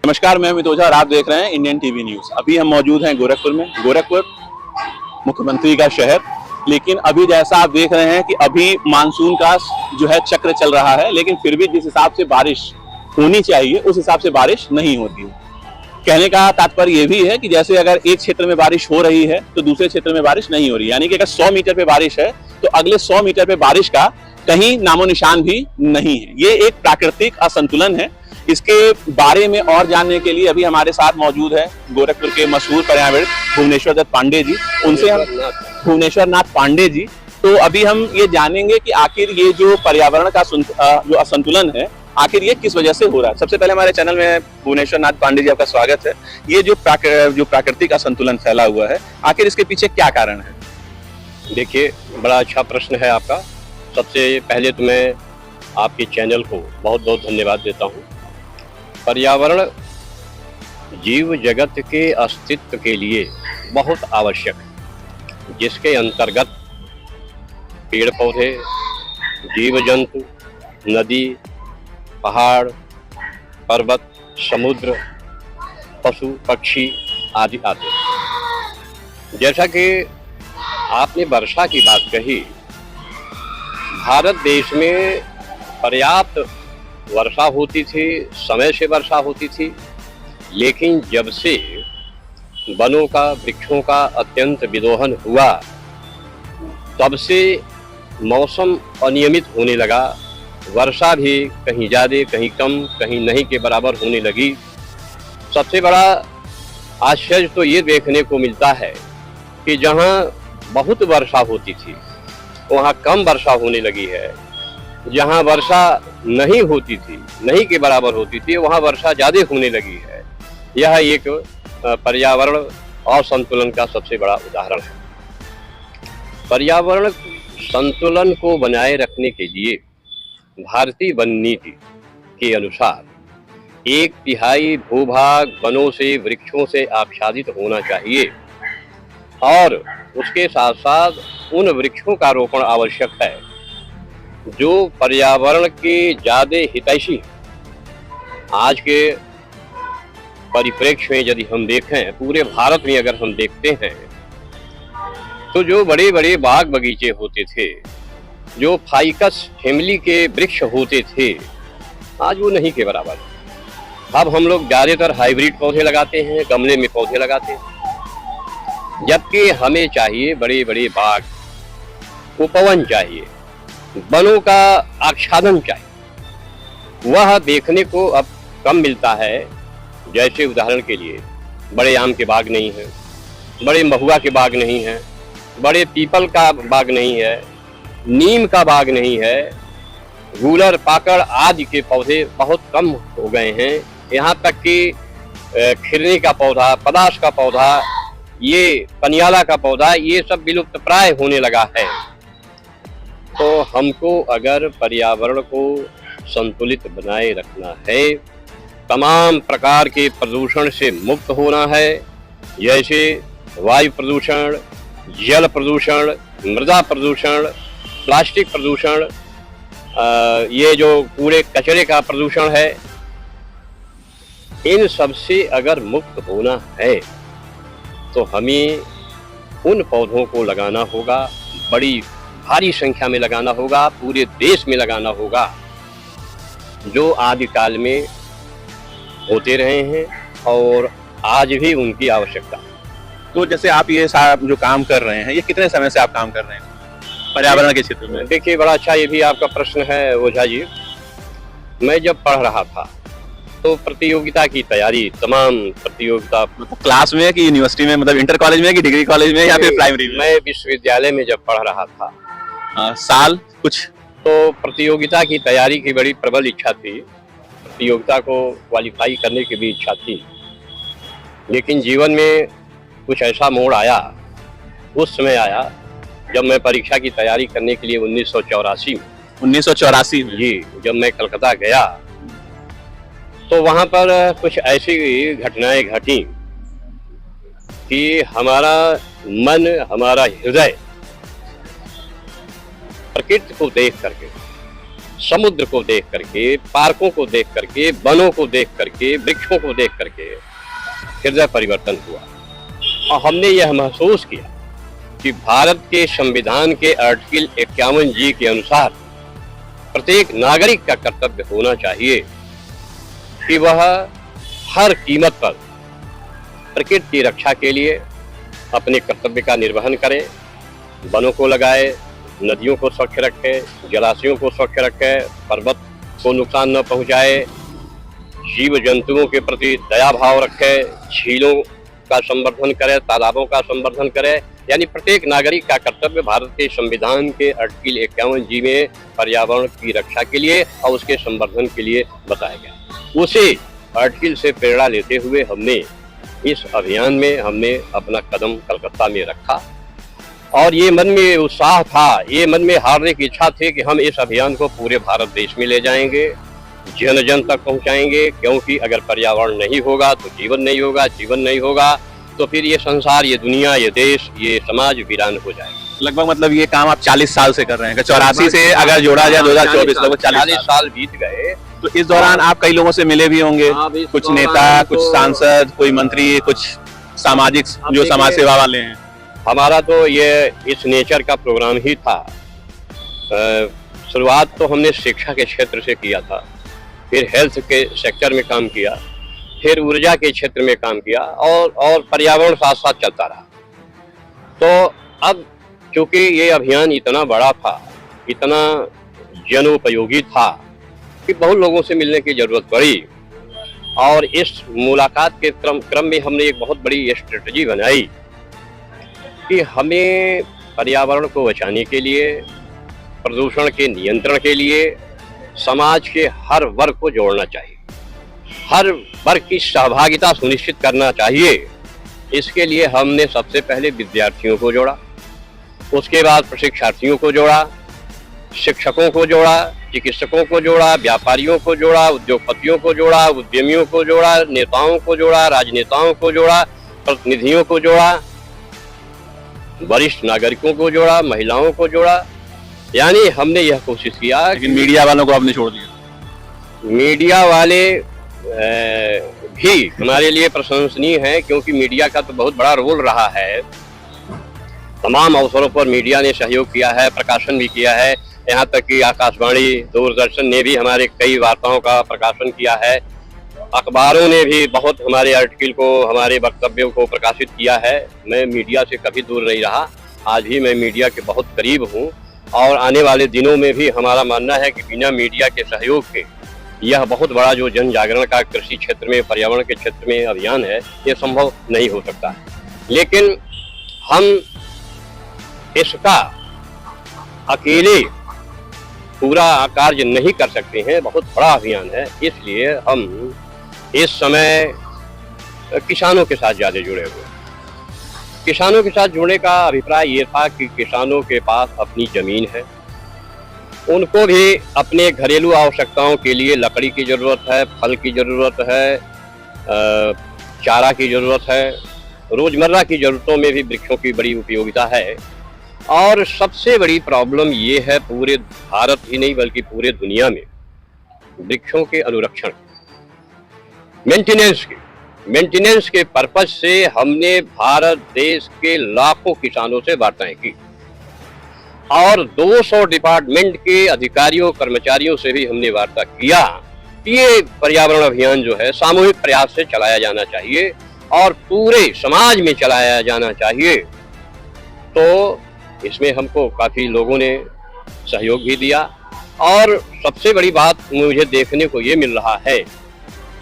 नमस्कार, मैं अमित ओझा और आप देख रहे हैं इंडियन टीवी न्यूज। अभी हम मौजूद हैं गोरखपुर में। गोरखपुर मुख्यमंत्री का शहर, लेकिन अभी जैसा आप देख रहे हैं कि अभी मानसून का जो है चक्र चल रहा है, लेकिन फिर भी जिस हिसाब से बारिश होनी चाहिए उस हिसाब से बारिश नहीं होती है। कहने का तात्पर्य ये भी है कि जैसे अगर एक क्षेत्र में बारिश हो रही है तो दूसरे क्षेत्र में बारिश नहीं हो रही, यानी कि अगर 100 मीटर पे बारिश है तो अगले 100 मीटर पे बारिश का कहीं नामो निशान भी नहीं है। ये एक प्राकृतिक असंतुलन है। इसके बारे में और जानने के लिए अभी हमारे साथ मौजूद है गोरखपुर के मशहूर पर्यावरणविद भुवनेश्वर दत्त पांडे जी। उनसे हम भुवनेश्वर नाथ पांडे जी, तो अभी हम ये जानेंगे कि आखिर ये जो पर्यावरण का जो असंतुलन है आखिर ये किस वजह से हो रहा है। सबसे पहले हमारे चैनल में भुवनेश्वर नाथ पांडे जी, आपका स्वागत है। ये जो प्राकृतिक असंतुलन फैला हुआ है, आखिर इसके पीछे क्या कारण है? देखिए, बड़ा अच्छा प्रश्न है आपका। सबसे पहले तो मैं आपके चैनल को बहुत बहुत धन्यवाद देता हूँ। पर्यावरण जीव जगत के अस्तित्व के लिए बहुत आवश्यक है, जिसके अंतर्गत पेड़ पौधे, जीव जंतु, नदी, पहाड़, पर्वत, समुद्र, पशु पक्षी आदि आते हैं। जैसा कि आपने वर्षा की बात कही, भारत देश में पर्याप्त वर्षा होती थी, समय से वर्षा होती थी, लेकिन जब से वनों का, वृक्षों का अत्यंत विदोहन हुआ, तब से मौसम अनियमित होने लगा। वर्षा भी कहीं ज़्यादा, कहीं कम, कहीं नहीं के बराबर होने लगी। सबसे बड़ा आश्चर्य तो ये देखने को मिलता है कि जहाँ बहुत वर्षा होती थी वहाँ कम वर्षा होने लगी है। जहाँ वर्षा नहीं होती थी, नहीं के बराबर होती थी, वहाँ वर्षा ज़्यादा होने लगी है। यह एक पर्यावरण असंतुलन का सबसे बड़ा उदाहरण है। पर्यावरण संतुलन को बनाए रखने के लिए भारतीय वन नीति के अनुसार 1/3 भूभाग वनों से, वृक्षों से आच्छादित होना चाहिए और उसके साथ साथ उन वृक्षों का रोपण आवश्यक है जो पर्यावरण के ज़्यादा हितैषी हैं। आज के परिप्रेक्ष्य में यदि हम देखें, पूरे भारत में अगर हम देखते हैं तो जो बड़े बड़े बाग बगीचे होते थे, जो फाइकस फैमिली के वृक्ष होते थे, आज वो नहीं के बराबर। अब हम लोग ज़्यादातर हाइब्रिड पौधे लगाते हैं, गमले में पौधे लगाते हैं, जबकि हमें चाहिए बड़े बड़े बाग, उपवन चाहिए, वनों का आच्छादन चाहिए। वह देखने को अब कम मिलता है। जैसे उदाहरण के लिए बड़े आम के बाग नहीं हैं, बड़े महुआ के बाग नहीं हैं, बड़े पीपल का बाग नहीं है, नीम का बाग नहीं है, गूलर, पाकड़ आदि के पौधे बहुत कम हो गए हैं। यहाँ तक कि खिरनी का पौधा, पलाश का पौधा, ये पनियाला का पौधा, ये सब विलुप्त प्राय होने लगा है। तो हमको अगर पर्यावरण को संतुलित बनाए रखना है, तमाम प्रकार के प्रदूषण से मुक्त होना है, जैसे वायु प्रदूषण, जल प्रदूषण, मृदा प्रदूषण, प्लास्टिक प्रदूषण, ये जो कूड़े कचरे का प्रदूषण है, इन सब से अगर मुक्त होना है तो हमें उन पौधों को लगाना होगा, बड़ी भारी संख्या में लगाना होगा, पूरे देश में लगाना होगा, जो आदिकाल में होते रहे हैं और आज भी उनकी आवश्यकता है। तो जैसे आप ये जो काम कर रहे हैं, ये कितने समय से आप काम कर रहे हैं पर्यावरण के क्षेत्र में? देखिए, बड़ा अच्छा ये भी आपका प्रश्न है ओझा जी। मैं जब पढ़ रहा था तो प्रतियोगिता की तैयारी, तमाम प्रतियोगिता, मतलब क्लास में कि यूनिवर्सिटी में, मतलब इंटर कॉलेज में कि डिग्री कॉलेज में या फिर प्राइमरी में? मैं विश्वविद्यालय में जब पढ़ रहा था। साल कुछ? तो प्रतियोगिता की तैयारी की बड़ी प्रबल इच्छा थी, प्रतियोगिता को क्वालिफाई करने की भी इच्छा थी, लेकिन जीवन में कुछ ऐसा मोड़ आया, उस समय आया जब मैं परीक्षा की तैयारी करने के लिए 1984 में जी, जब मैं कलकत्ता गया तो वहाँ पर कुछ ऐसी घटनाएं घटी कि हमारा मन, हमारा हृदय प्रकृति को देख करके समुद्र को देख करके, पार्कों को देख करके, वनों को देख करके, वृक्षों को देख करके हृदय परिवर्तन हुआ। और हमने यह महसूस किया कि भारत के संविधान के आर्टिकल 51 जी के अनुसार प्रत्येक नागरिक का कर्तव्य होना चाहिए कि वह हर कीमत पर प्रकृति की रक्षा के लिए अपने कर्तव्य का निर्वहन करे, वनों को लगाए, नदियों को स्वच्छ रखे, जलाशयों को स्वच्छ रखे, पर्वत को नुकसान न पहुंचाए, जीव जंतुओं के प्रति दया भाव रखे, झीलों का संवर्धन करे, तालाबों का संवर्धन करे। यानी प्रत्येक नागरिक का कर्तव्य भारत के संविधान के आर्टिकल 51 जी में पर्यावरण की रक्षा के लिए और उसके संवर्धन के लिए बताया गया। उसी आर्टिकल से प्रेरणा लेते हुए हमने इस अभियान में अपना कदम कलकत्ता में रखा और ये मन में उत्साह था, ये मन में हार्दिक इच्छा थी कि हम इस अभियान को पूरे भारत देश में ले जाएंगे, जन जन तक पहुंचाएंगे। क्योंकि अगर पर्यावरण नहीं होगा तो जीवन नहीं होगा, जीवन नहीं होगा तो फिर ये संसार, ये दुनिया, ये देश, ये समाज वीरान हो जाएगा। लगभग मतलब ये काम आप 40 साल से कर रहे हैं, 84 से अगर जोड़ा जाए 2024 तक 40 साल बीत गए। तो इस दौरान आप कई लोगों से मिले भी होंगे, कुछ नेता, कुछ सांसद, कोई मंत्री, कुछ सामाजिक जो समाज सेवा वाले हैं। हमारा तो ये इस नेचर का प्रोग्राम ही था। शुरुआत तो हमने शिक्षा के क्षेत्र से किया था, फिर हेल्थ के सेक्टर में काम किया, फिर ऊर्जा के क्षेत्र में काम किया और पर्यावरण साथ साथ चलता रहा। तो अब चूंकि ये अभियान इतना बड़ा था, इतना जनोपयोगी था कि बहुत लोगों से मिलने की जरूरत पड़ी और इस मुलाकात के क्रम में हमने एक बहुत बड़ी स्ट्रेटजी बनाई कि हमें पर्यावरण को बचाने के लिए, प्रदूषण के नियंत्रण के लिए समाज के हर वर्ग को जोड़ना चाहिए, हर वर्ग की सहभागिता सुनिश्चित करना चाहिए। इसके लिए हमने सबसे पहले विद्यार्थियों को जोड़ा, उसके बाद प्रशिक्षार्थियों को जोड़ा, शिक्षकों को जोड़ा, चिकित्सकों को जोड़ा, व्यापारियों को जोड़ा, उद्योगपतियों को जोड़ा, उद्यमियों को जोड़ा, नेताओं को जोड़ा, राजनेताओं को जोड़ा, प्रतिनिधियों को जोड़ा, वरिष्ठ नागरिकों को जोड़ा, महिलाओं को जोड़ा। यानी हमने यह कोशिश किया। लेकिन मीडिया वालों को आपने छोड़ दिया। मीडिया वाले भी हमारे लिए प्रशंसनीय है, क्योंकि मीडिया का तो बहुत बड़ा रोल रहा है। तमाम अवसरों पर मीडिया ने सहयोग किया है, प्रकाशन भी किया है। यहाँ तक कि आकाशवाणी, दूरदर्शन ने भी हमारे कई वार्ताओं का प्रकाशन किया है। अखबारों ने भी बहुत हमारे आर्टिकल को, हमारे वक्तव्यों को प्रकाशित किया है। मैं मीडिया से कभी दूर नहीं रहा, आज भी मैं मीडिया के बहुत करीब हूँ और आने वाले दिनों में भी हमारा मानना है कि बिना मीडिया के सहयोग के यह बहुत बड़ा जो जन जागरण का कृषि क्षेत्र में, पर्यावरण के क्षेत्र में अभियान है, ये संभव नहीं हो सकता है। लेकिन हम इसका अकेले पूरा कार्य नहीं कर सकते हैं, बहुत बड़ा अभियान है। इसलिए हम इस समय किसानों के साथ ज़्यादा जुड़े हुए। किसानों के साथ जुड़ने का अभिप्राय ये था कि किसानों के पास अपनी ज़मीन है, उनको भी अपने घरेलू आवश्यकताओं के लिए लकड़ी की ज़रूरत है, फल की ज़रूरत है, चारा की ज़रूरत है, रोज़मर्रा की ज़रूरतों में भी वृक्षों की बड़ी उपयोगिता है। और सबसे बड़ी प्रॉब्लम ये है, पूरे भारत ही नहीं बल्कि पूरे दुनिया में वृक्षों के अनुरक्षण, मेंटेनेंस के पर्पज से हमने भारत देश के लाखों किसानों से वार्ताएं की और 200 डिपार्टमेंट के अधिकारियों, कर्मचारियों से भी हमने वार्ता किया। ये पर्यावरण अभियान जो है सामूहिक प्रयास से चलाया जाना चाहिए और पूरे समाज में चलाया जाना चाहिए। तो इसमें हमको काफ़ी लोगों ने सहयोग भी दिया और सबसे बड़ी बात मुझे देखने को ये मिल रहा है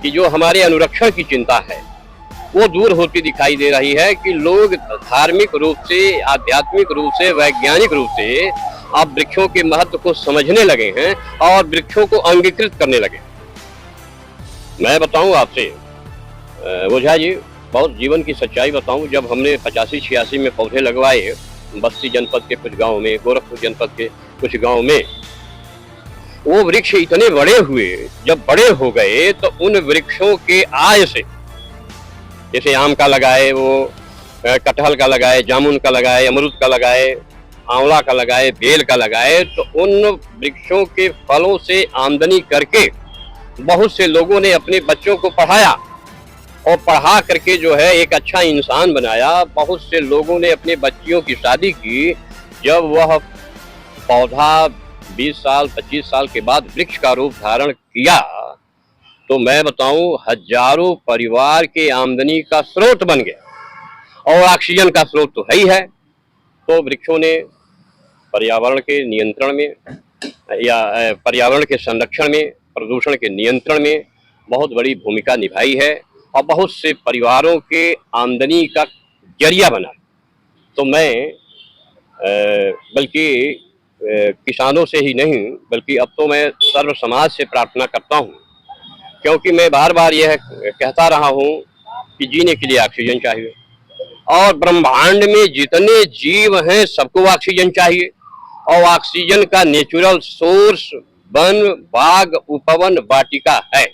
कि जो हमारे अनुरक्षण की चिंता है वो दूर होती दिखाई दे रही है कि लोग धार्मिक रूप से, आध्यात्मिक रूप से, वैज्ञानिक रूप से अब वृक्षों के महत्व को समझने लगे हैं और वृक्षों को अंगीकृत करने लगे। मैं बताऊं आपसे ओझा जी, बहुत जीवन की सच्चाई बताऊं, जब हमने 85-86 में पौधे लगवाए बस्ती जनपद के कुछ गांव में, गोरखपुर जनपद के कुछ गांव में, वो वृक्ष इतने बड़े हुए, जब बड़े हो गए तो उन वृक्षों के आय से, जैसे आम का लगाए, वो कटहल का लगाए, जामुन का लगाए, अमरूद का लगाए, आंवला का लगाए, बेल का लगाए, तो उन वृक्षों के फलों से आमदनी करके बहुत से लोगों ने अपने बच्चों को पढ़ाया और पढ़ा करके जो है एक अच्छा इंसान बनाया। बहुत से लोगों ने अपने बच्चियों की शादी की। जब वह पौधा 20 साल 25 साल के बाद वृक्ष का रूप धारण किया तो मैं बताऊं हजारों परिवार के आमदनी का स्रोत बन गया और ऑक्सीजन का स्रोत तो है ही है। तो वृक्षों ने पर्यावरण के नियंत्रण में या पर्यावरण के संरक्षण में, प्रदूषण के नियंत्रण में बहुत बड़ी भूमिका निभाई है और बहुत से परिवारों के आमदनी का जरिया बना। तो मैं बल्कि किसानों से ही नहीं बल्कि अब तो मैं सर्व समाज से प्रार्थना करता हूँ, क्योंकि मैं बार बार यह कहता रहा हूँ कि जीने के लिए ऑक्सीजन चाहिए और ब्रह्मांड में जितने जीव हैं सबको ऑक्सीजन चाहिए और ऑक्सीजन का नेचुरल सोर्स वन, बाग, उपवन, वाटिका है।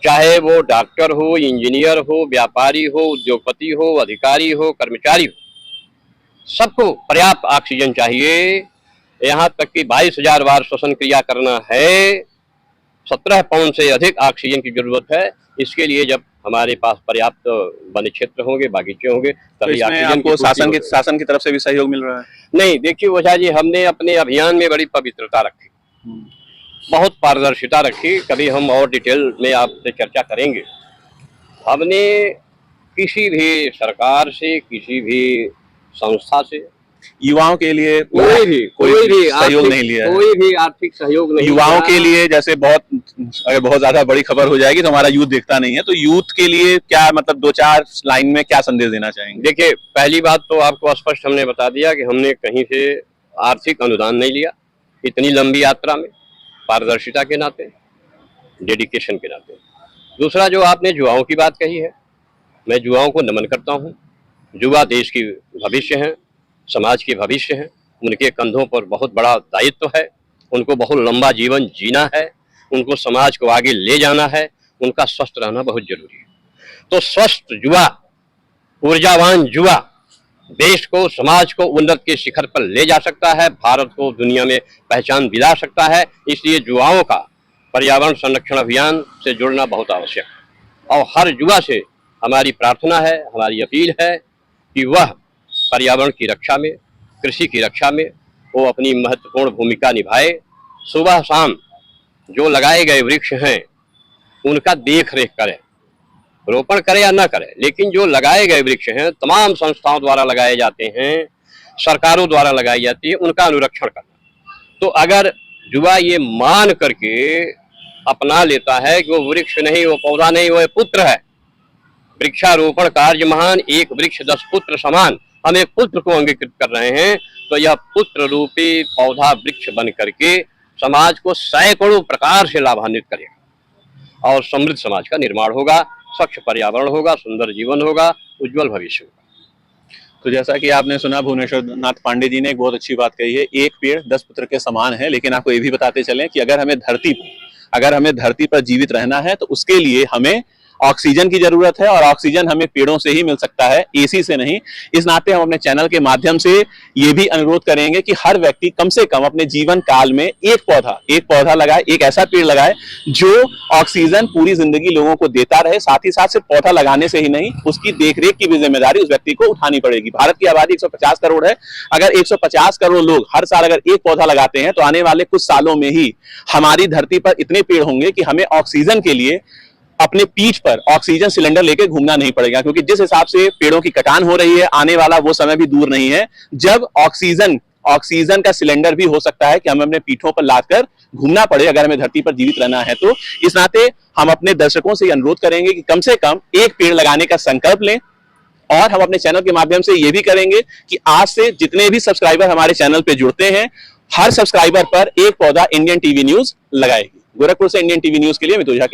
चाहे वो डॉक्टर हो, इंजीनियर हो, व्यापारी हो, उद्योगपति हो, अधिकारी हो, कर्मचारी हो, सबको पर्याप्त ऑक्सीजन चाहिए। यहाँ तक कि 22,000 बार श्वसन क्रिया करना है, 17 पाउंड से अधिक ऑक्सीजन की जरूरत है। इसके लिए जब हमारे पास पर्याप्त वन क्षेत्र होंगे, बागीचे होंगे, तभी तो ऑक्सीजन आपको शासन की तरफ से भी सहयोग मिल रहा है? नहीं, देखिए ओझा जी, हमने अपने अभियान में बड़ी पवित्रता रखी, बहुत पारदर्शिता रखी। कभी हम और डिटेल में आपसे चर्चा करेंगे। हमने किसी भी सरकार से, किसी भी संस्था से युवाओं के लिए कोई भी सहयोग नहीं लिया है। कोई भी आर्थिक सहयोग नहीं। युवाओं के लिए जैसे अगर बहुत ज्यादा बड़ी खबर हो जाएगी तो हमारा यूथ देखता नहीं है, तो यूथ के लिए क्या मतलब 2-4 लाइन में क्या संदेश देना चाहेंगे? देखिए, पहली बात तो आपको स्पष्ट हमने बता दिया कि हमने कहीं से आर्थिक अनुदान नहीं लिया इतनी लंबी यात्रा में, पारदर्शिता के नाते, डेडिकेशन के नाते। दूसरा, जो आपने युवाओं की बात कही है, मैं युवाओं को नमन करता हूँ। युवा देश की भविष्य है, समाज के भविष्य है। उनके कंधों पर बहुत बड़ा दायित्व है, उनको बहुत लंबा जीवन जीना है, उनको समाज को आगे ले जाना है, उनका स्वस्थ रहना बहुत जरूरी है। तो स्वस्थ युवा, ऊर्जावान युवा देश को, समाज को उन्नत के शिखर पर ले जा सकता है, भारत को दुनिया में पहचान दिला सकता है। इसलिए युवाओं का पर्यावरण संरक्षण अभियान से जुड़ना बहुत आवश्यक है और हर युवा से हमारी प्रार्थना है, हमारी अपील है कि वह पर्यावरण की रक्षा में, कृषि की रक्षा में वो अपनी महत्वपूर्ण भूमिका निभाए। सुबह शाम जो लगाए गए वृक्ष हैं उनका देख रेख करें, रोपण करे या न करे, लेकिन जो लगाए गए वृक्ष हैं तमाम संस्थाओं द्वारा लगाए जाते हैं, सरकारों द्वारा लगाई जाती है, उनका अनुरक्षण करना। तो अगर युवा ये मान करके अपना लेता है कि वो वृक्ष नहीं, वो पौधा नहीं, वो पुत्र है, वृक्षारोपण कार्य महान, एक वृक्ष 10 पुत्र समान, हम एक पुत्र को अंगीकृत कर रहे हैं, तो यह पुत्र रूपी पौधा वृक्ष बन करके समाज को सैकड़ों प्रकार से लाभान्वित करेगा और समृद्ध समाज का निर्माण होगा, स्वच्छ पर्यावरण होगा, सुंदर जीवन होगा, उज्जवल भविष्य होगा। तो जैसा कि आपने सुना, भुवनेश्वर नाथ पांडे जी ने एक बहुत अच्छी बात कही है, एक पेड़ 10 पुत्र के समान है। लेकिन आपको ये भी बताते चलें कि अगर हमें धरती पर जीवित रहना है तो उसके लिए हमें ऑक्सीजन की जरूरत है और ऑक्सीजन हमें पेड़ों से ही मिल सकता है, एसी से नहीं। इस नाते हम अपने चैनल के माध्यम से ये भी अनुरोध करेंगे कि हर व्यक्ति कम से कम अपने जीवन काल में एक पौधा लगाए, एक ऐसा पेड़ लगाए जो ऑक्सीजन पूरी जिंदगी लोगों को देता रहे। साथ ही साथ सिर्फ पौधा लगाने से ही नहीं, उसकी देखरेख की भी जिम्मेदारी उस व्यक्ति को उठानी पड़ेगी। भारत की आबादी 150 करोड़ है। अगर 150 करोड़ लोग हर साल अगर एक पौधा लगाते हैं तो आने वाले कुछ सालों में ही हमारी धरती पर इतने पेड़ होंगे कि हमें ऑक्सीजन के लिए अपने पीठ पर ऑक्सीजन सिलेंडर लेकर घूमना नहीं पड़ेगा। क्योंकि जिस हिसाब से पेड़ों की कटान हो रही है, आने वाला वो समय भी दूर नहीं है जब ऑक्सीजन का सिलेंडर भी हो सकता है कि हमें अपने पीठों पर लादकर घूमना पड़े अगर हमें धरती पर जीवित रहना है। तो इस नाते हम अपने दर्शकों से अनुरोध करेंगे कि कम से कम एक पेड़ लगाने का संकल्प लें और हम अपने चैनल के माध्यम से ये भी करेंगे कि आज से जितने भी सब्सक्राइबर हमारे चैनल पे जुड़ते हैं, हर सब्सक्राइबर पर एक पौधा इंडियन टीवी न्यूज लगाएगी। गोरखपुर से इंडियन टीवी न्यूज के लिए मितुल झा।